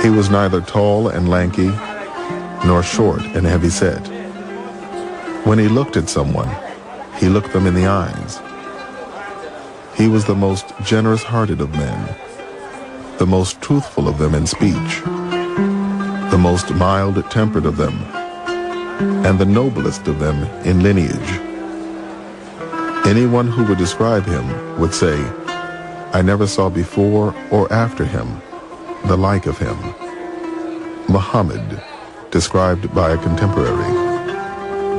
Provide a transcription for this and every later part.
He was neither tall and lanky, nor short and heavy-set. When he looked at someone, he looked them in the eyes. He was the most generous-hearted of men, the most truthful of them in speech, the most mild-tempered of them, and the noblest of them in lineage. Anyone who would describe him would say, "I never saw before or after him the like of him." Muhammad, described by a contemporary.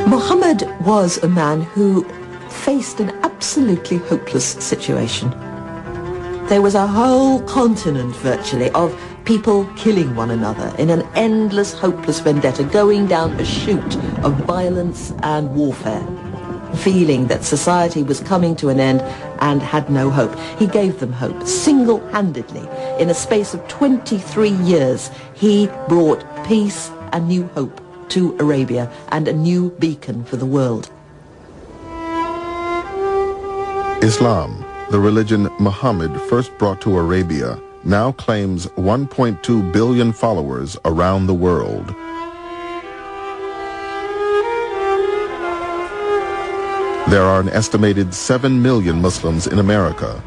Muhammad was a man who faced an absolutely hopeless situation. There was a whole continent, virtually, of people killing one another in an endless, hopeless vendetta, going down a chute of violence and warfare, feeling that society was coming to an end and had no hope. He gave them hope, single-handedly. In a space of 23 years, he brought peace and new hope to Arabia and a new beacon for the world. Islam, the religion Muhammad first brought to Arabia, now claims 1.2 billion followers around the world. There are an estimated 7 million Muslims in America,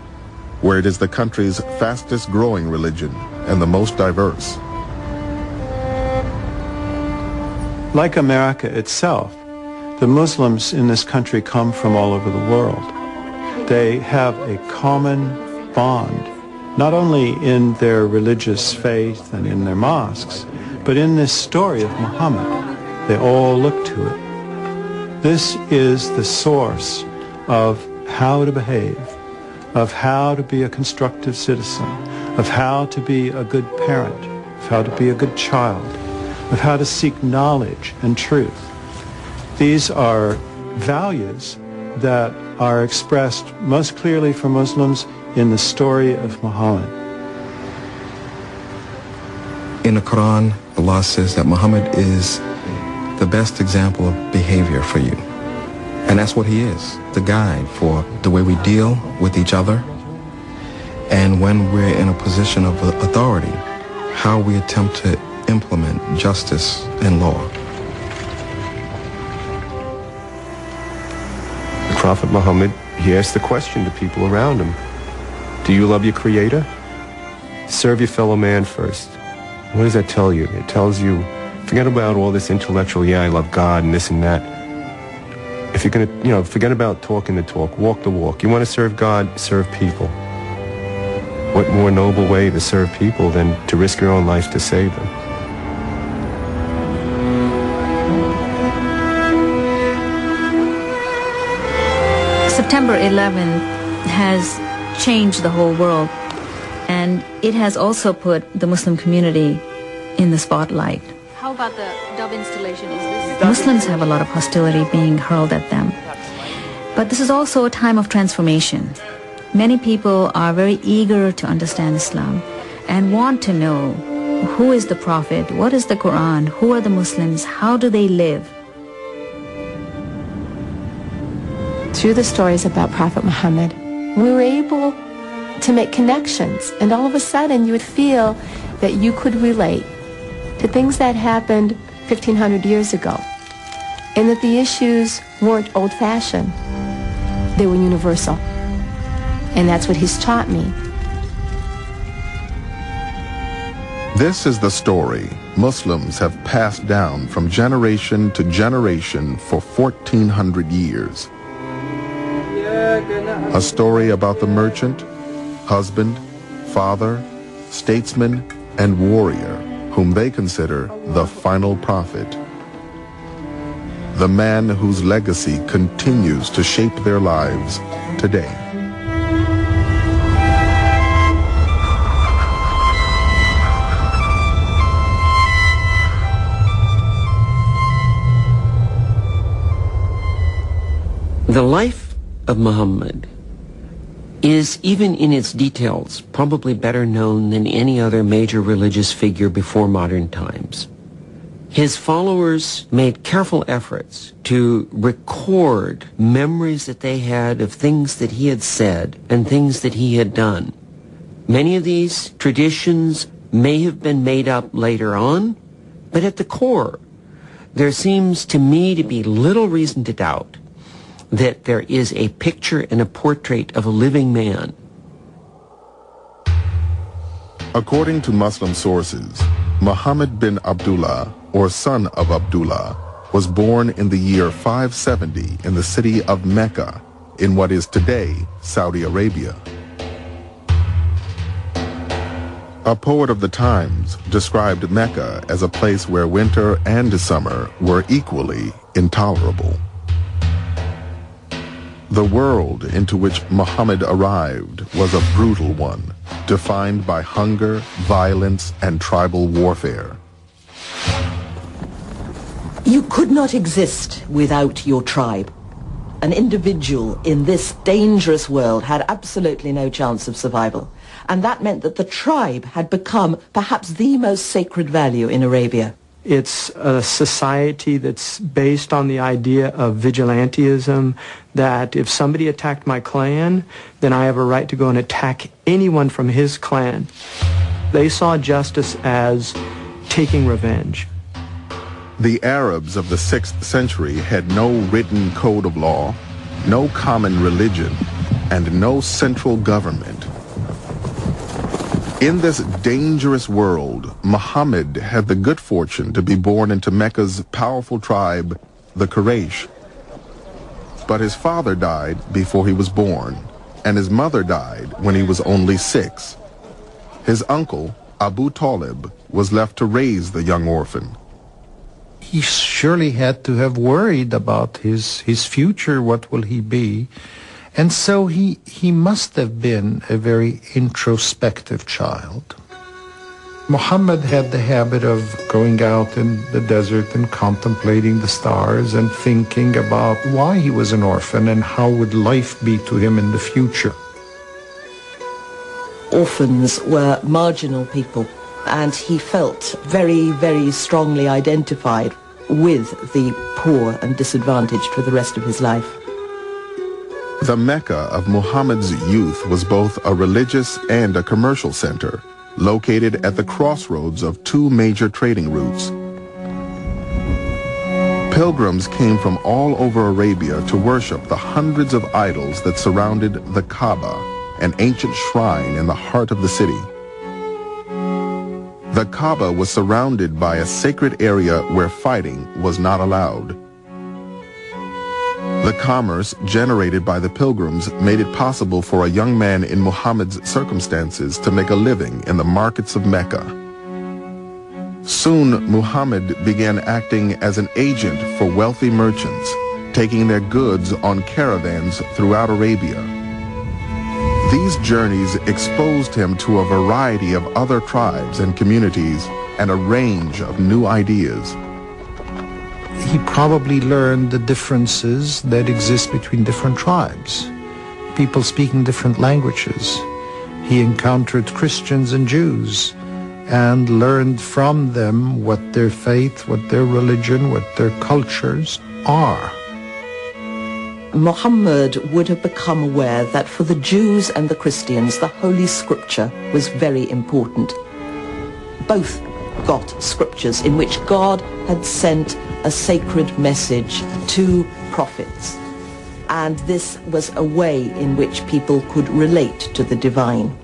where it is the country's fastest growing religion and the most diverse. Like America itself, the Muslims in this country come from all over the world. They have a common bond, not only in their religious faith and in their mosques, but in this story of Muhammad. They all look to it. This is the source of how to behave, of how to be a constructive citizen, of how to be a good parent, of how to be a good child, of how to seek knowledge and truth. These are values that are expressed most clearly for Muslims in the story of Muhammad. In the Quran, Allah says that Muhammad is the best example of behavior for you. And that's what he is, the guide for the way we deal with each other, and when we're in a position of authority, how we attempt to implement justice and law. The Prophet Muhammad, he asked the question to people around him, do you love your Creator? Serve your fellow man first. What does that tell you? It tells you, forget about all this intellectual, yeah, I love God and this and that. If you're going to, forget about talking the talk, walk the walk. You want to serve God, serve people. What more noble way to serve people than to risk your own life to save them? September 11th has changed the whole world, and it has also put the Muslim community in the spotlight. How about the dove installation? Is this Muslims have a lot of hostility being hurled at them. But this is also a time of transformation. Many people are very eager to understand Islam and want to know who is the Prophet, what is the Quran, who are the Muslims, how do they live? Through the stories about Prophet Muhammad, we were able to make connections, and all of a sudden you would feel that you could relate to things that happened 1,500 years ago, and that the issues weren't old-fashioned, they were universal. And that's what he's taught me. This is the story Muslims have passed down from generation to generation for 1,400 years. A story about the merchant, husband, father, statesman, and warrior whom they consider the final prophet. The man whose legacy continues to shape their lives today. The life of Muhammad is, even in its details, probably better known than any other major religious figure before modern times. His followers made careful efforts to record memories that they had of things that he had said and things that he had done. Many of these traditions may have been made up later on, but at the core, there seems to me to be little reason to doubt that there is a picture and a portrait of a living man. According to Muslim sources, Muhammad bin Abdullah, or son of Abdullah, was born in the year 570 in the city of Mecca, in what is today Saudi Arabia. A poet of the times described Mecca as a place where winter and summer were equally intolerable. The world into which Muhammad arrived was a brutal one, defined by hunger, violence, and tribal warfare. You could not exist without your tribe. An individual in this dangerous world had absolutely no chance of survival. And that meant that the tribe had become perhaps the most sacred value in Arabia. It's a society that's based on the idea of vigilantism, that if somebody attacked my clan, then I have a right to go and attack anyone from his clan. They saw justice as taking revenge. The Arabs of the 6th century had no written code of law, no common religion, and no central government. In this dangerous world, Muhammad had the good fortune to be born into Mecca's powerful tribe, the Quraysh. But his father died before he was born, and his mother died when he was only 6. His uncle, Abu Talib, was left to raise the young orphan. He surely had to have worried about his future, what will he be? And so he must have been a very introspective child. Muhammad had the habit of going out in the desert and contemplating the stars and thinking about why he was an orphan and how would life be to him in the future. Orphans were marginal people, and he felt very, very strongly identified with the poor and disadvantaged for the rest of his life. The Mecca of Muhammad's youth was both a religious and a commercial center, located at the crossroads of 2 major trading routes. Pilgrims came from all over Arabia to worship the hundreds of idols that surrounded the Kaaba, an ancient shrine in the heart of the city. The Kaaba was surrounded by a sacred area where fighting was not allowed. The commerce generated by the pilgrims made it possible for a young man in Muhammad's circumstances to make a living in the markets of Mecca. Soon, Muhammad began acting as an agent for wealthy merchants, taking their goods on caravans throughout Arabia. These journeys exposed him to a variety of other tribes and communities and a range of new ideas. He probably learned the differences that exist between different tribes, people speaking different languages. He encountered Christians and Jews and learned from them what their faith, what their religion, what their cultures are. Muhammad would have become aware that for the Jews and the Christians, the Holy Scripture was very important. Both got scriptures in which God had sent a sacred message to prophets. And this was a way in which people could relate to the divine.